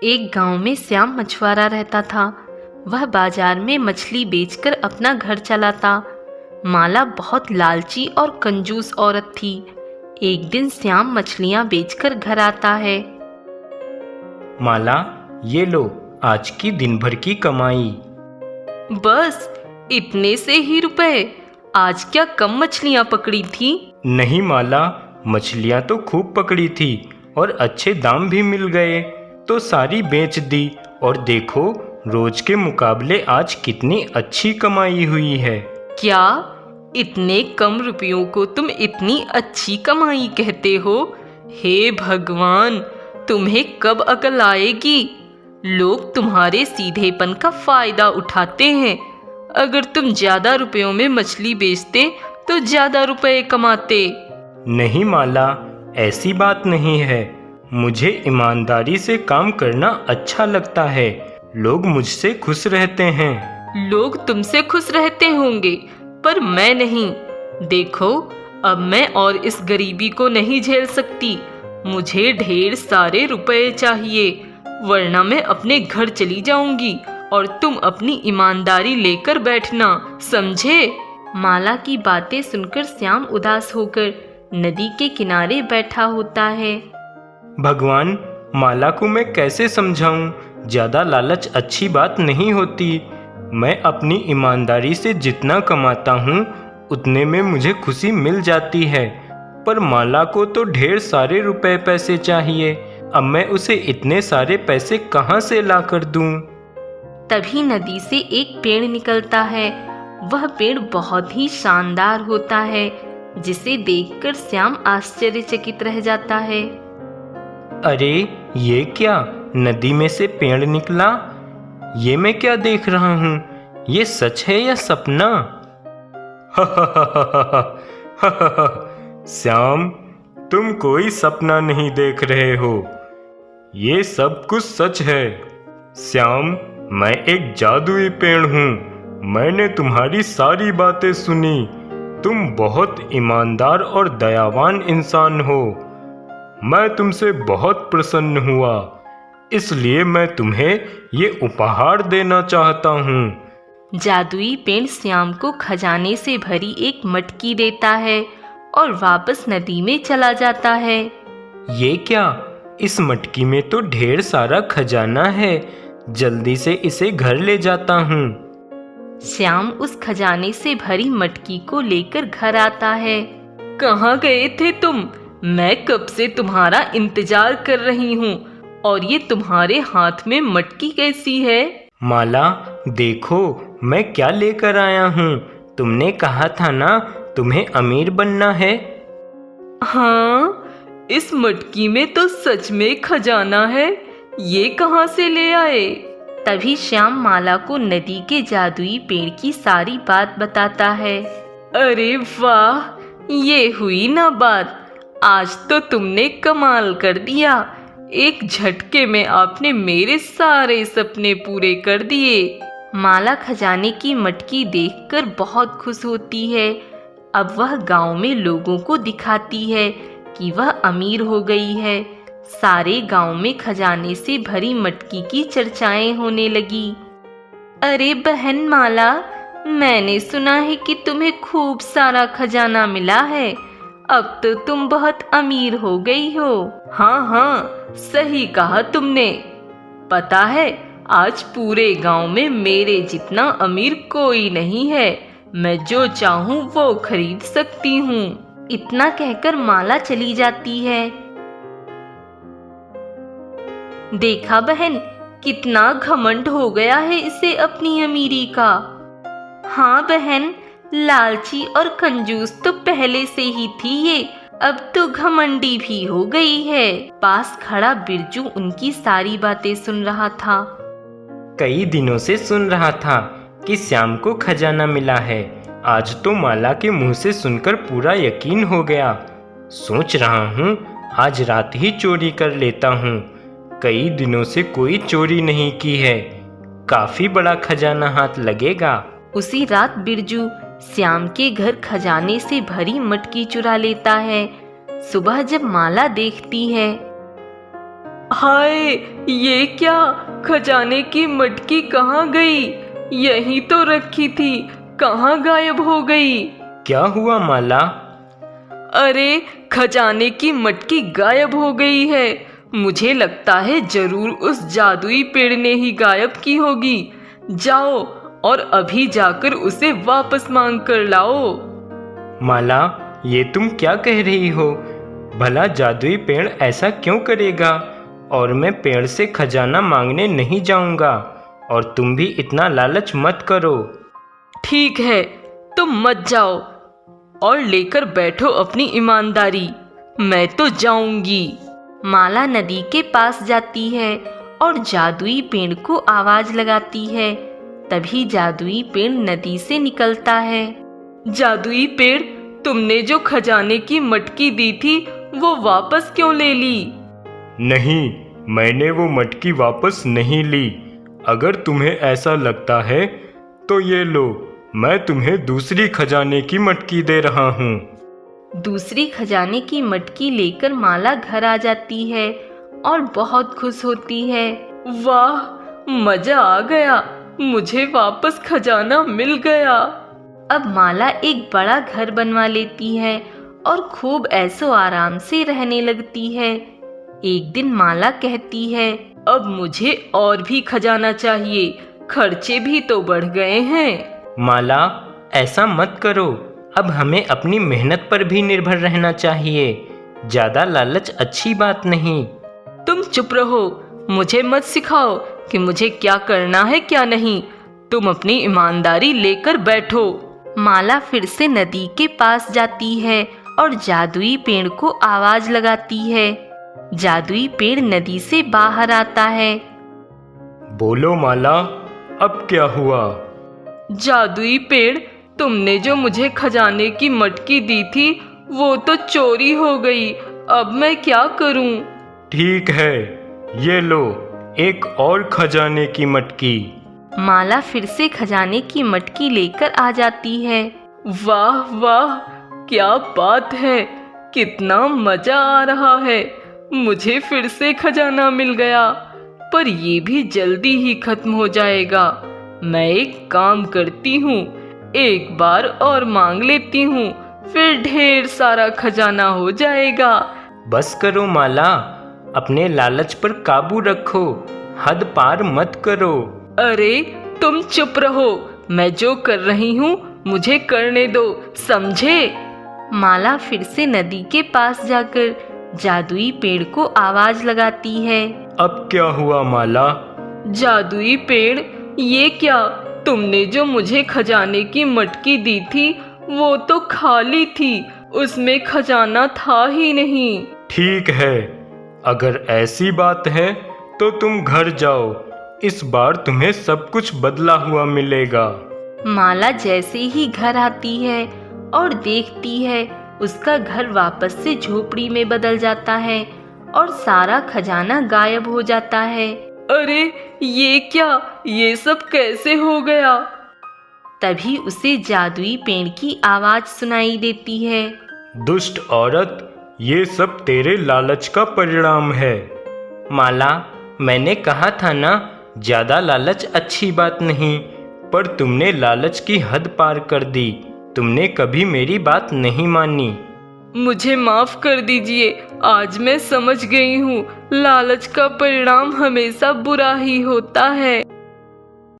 एक गांव में श्याम मछुआरा रहता था। वह बाजार में मछली बेचकर अपना घर चलाता। माला बहुत लालची और कंजूस औरत थी। एक दिन श्याम मछलियां बेचकर घर आता है। माला, ये लो आज की दिन भर की कमाई। बस इतने से ही रुपए? आज क्या कम मछलियां पकड़ी थी? नहीं माला, मछलियां तो खूब पकड़ी थी और अच्छे दाम भी मिल गए, तो सारी बेच दी। और देखो, रोज के मुकाबले आज कितनी अच्छी कमाई हुई है। क्या इतने कम रुपयों को तुम इतनी अच्छी कमाई कहते हो? हे भगवान, तुम्हें कब अकल आएगी? लोग तुम्हारे सीधेपन का फायदा उठाते हैं। अगर तुम ज्यादा रुपयों में मछली बेचते तो ज्यादा रुपए कमाते। नहीं माला, ऐसी बात नहीं है। मुझे ईमानदारी से काम करना अच्छा लगता है। लोग मुझसे खुश रहते हैं। लोग तुमसे खुश रहते होंगे, पर मैं नहीं। देखो, अब मैं और इस गरीबी को नहीं झेल सकती। मुझे ढेर सारे रुपए चाहिए, वरना मैं अपने घर चली जाऊंगी और तुम अपनी ईमानदारी लेकर बैठना, समझे? माला की बातें सुनकर श्याम उदास होकर नदी के किनारे बैठा होता है। भगवान, माला को मैं कैसे समझाऊं? ज्यादा लालच अच्छी बात नहीं होती। मैं अपनी ईमानदारी से जितना कमाता हूँ उतने में मुझे खुशी मिल जाती है, पर माला को तो ढेर सारे रुपए पैसे चाहिए। अब मैं उसे इतने सारे पैसे कहाँ से ला कर दूं? तभी नदी से एक पेड़ निकलता है। वह पेड़ बहुत ही शानदार होता है, जिसे देखकर श्याम आश्चर्यचकित रह जाता है। अरे, ये क्या? नदी में से पेड़ निकला? ये मैं क्या देख रहा हूँ? ये सच है या सपना? श्याम, तुम कोई सपना नहीं देख रहे हो। ये सब कुछ सच है। श्याम, मैं एक जादुई पेड़ हूँ। मैंने तुम्हारी सारी बातें सुनी। तुम बहुत ईमानदार और दयावान इंसान हो। मैं तुमसे बहुत प्रसन्न हुआ, इसलिए मैं तुम्हें ये उपहार देना चाहता हूँ। जादुई पेड़ श्याम को खजाने से भरी एक मटकी देता है और वापस नदी में चला जाता है। ये क्या? इस मटकी में तो ढेर सारा खजाना है। जल्दी से इसे घर ले जाता हूँ। श्याम उस खजाने से भरी मटकी को लेकर घर आता है। कहाँ गए थे तुम? मैं कब से तुम्हारा इंतजार कर रही हूँ। और ये तुम्हारे हाथ में मटकी कैसी है? माला, देखो मैं क्या लेकर आया हूँ। तुमने कहा था ना तुम्हें अमीर बनना है। हाँ, इस मटकी में तो सच में खजाना है। ये कहाँ से ले आए? तभी श्याम माला को नदी के जादुई पेड़ की सारी बात बताता है। अरे वाह, ये हुई ना बात। आज तो तुमने कमाल कर दिया। एक झटके में आपने मेरे सारे सपने पूरे कर दिए। माला खजाने की मटकी देखकर बहुत खुश होती है। अब वह गांव में लोगों को दिखाती है कि वह अमीर हो गई है। सारे गांव में खजाने से भरी मटकी की चर्चाएं होने लगी। अरे बहन माला, मैंने सुना है कि तुम्हें खूब सारा खजाना मिला है। अब तो तुम बहुत अमीर हो गई हो। हाँ हाँ, सही कहा तुमने। पता है, आज पूरे गांव में मेरे जितना अमीर कोई नहीं है। मैं जो चाहूँ वो खरीद सकती हूँ। इतना कहकर माला चली जाती है। देखा बहन, कितना घमंड हो गया है इसे अपनी अमीरी का। हाँ बहन, लालची और कंजूस तो पहले से ही थी ये, अब तो घमंडी भी हो गई है। पास खड़ा बिरजू उनकी सारी बातें सुन रहा था। कई दिनों से सुन रहा था कि श्याम को खजाना मिला है। आज तो माला के मुंह से सुनकर पूरा यकीन हो गया। सोच रहा हूँ आज रात ही चोरी कर लेता हूँ। कई दिनों से कोई चोरी नहीं की है। काफी बड़ा खजाना हाथ लगेगा। उसी रात बिरजू श्याम के घर खजाने से भरी मटकी चुरा लेता है। सुबह जब माला देखती है, हाय, ये क्या? खजाने की मटकी कहाँ गई? यहीं तो रखी थी, कहाँ गायब हो गई? क्या हुआ माला? अरे, खजाने की मटकी गायब हो गई है। मुझे लगता है जरूर उस जादुई पेड़ ने ही गायब की होगी। जाओ और अभी जाकर उसे वापस मांग कर लाओ। माला, ये तुम क्या कह रही हो? भला जादुई पेड़ ऐसा क्यों करेगा? और मैं पेड़ से खजाना मांगने नहीं जाऊंगा। और तुम भी इतना लालच मत करो। ठीक है, तुम मत जाओ और लेकर बैठो अपनी ईमानदारी। मैं तो जाऊंगी। माला नदी के पास जाती है और जादुई पेड़ को आवाज लगाती है। तभी जादुई पेड़ नदी से निकलता है। जादुई पेड़, तुमने जो खजाने की मटकी दी थी वो वापस क्यों ले ली? नहीं, मैंने वो मटकी वापस नहीं ली। अगर तुम्हें ऐसा लगता है तो ये लो, मैं तुम्हें दूसरी खजाने की मटकी दे रहा हूँ। दूसरी खजाने की मटकी लेकर माला घर आ जाती है और बहुत खुश होती है। वाह, मजा आ गया, मुझे वापस खजाना मिल गया। अब माला एक बड़ा घर बनवा लेती है और खूब ऐशो आराम से रहने लगती है। एक दिन माला कहती है, अब मुझे और भी खजाना चाहिए, खर्चे भी तो बढ़ गए हैं। माला, ऐसा मत करो। अब हमें अपनी मेहनत पर भी निर्भर रहना चाहिए। ज्यादा लालच अच्छी बात नहीं। तुम चुप रहो, मुझे मत सिखाओ कि मुझे क्या करना है क्या नहीं। तुम अपनी ईमानदारी लेकर बैठो। माला फिर से नदी के पास जाती है और जादुई पेड़ को आवाज लगाती है। जादुई पेड़ नदी से बाहर आता है। बोलो माला, अब क्या हुआ? जादुई पेड़, तुमने जो मुझे खजाने की मटकी दी थी वो तो चोरी हो गई। अब मैं क्या करूं? ठीक है, ये लो एक और खजाने की मटकी। माला फिर से खजाने की मटकी लेकर आ जाती है। वाह वाह, क्या बात है, कितना मजा आ रहा है। मुझे फिर से खजाना मिल गया, पर ये भी जल्दी ही खत्म हो जाएगा। मैं एक काम करती हूँ, एक बार और मांग लेती हूँ, फिर ढेर सारा खजाना हो जाएगा। बस करो माला, अपने लालच पर काबू रखो, हद पार मत करो। अरे, तुम चुप रहो, मैं जो कर रही हूँ मुझे करने दो, समझे? माला फिर से नदी के पास जाकर जादुई पेड़ को आवाज लगाती है। अब क्या हुआ माला? जादुई पेड़, ये क्या? तुमने जो मुझे खजाने की मटकी दी थी वो तो खाली थी, उसमें खजाना था ही नहीं। ठीक है, अगर ऐसी बात है तो तुम घर जाओ। इस बार तुम्हें सब कुछ बदला हुआ मिलेगा। माला जैसे ही घर आती है और देखती है, उसका घर वापस से झोपड़ी में बदल जाता है और सारा खजाना गायब हो जाता है। अरे, ये क्या? ये सब कैसे हो गया? तभी उसे जादुई पेड़ की आवाज सुनाई देती है। दुष्ट औरत, ये सब तेरे लालच का परिणाम है। माला, मैंने कहा था ना, ज्यादा लालच अच्छी बात नहीं, पर तुमने लालच की हद पार कर दी। तुमने कभी मेरी बात नहीं मानी। मुझे माफ कर दीजिए, आज मैं समझ गई हूँ, लालच का परिणाम हमेशा बुरा ही होता है।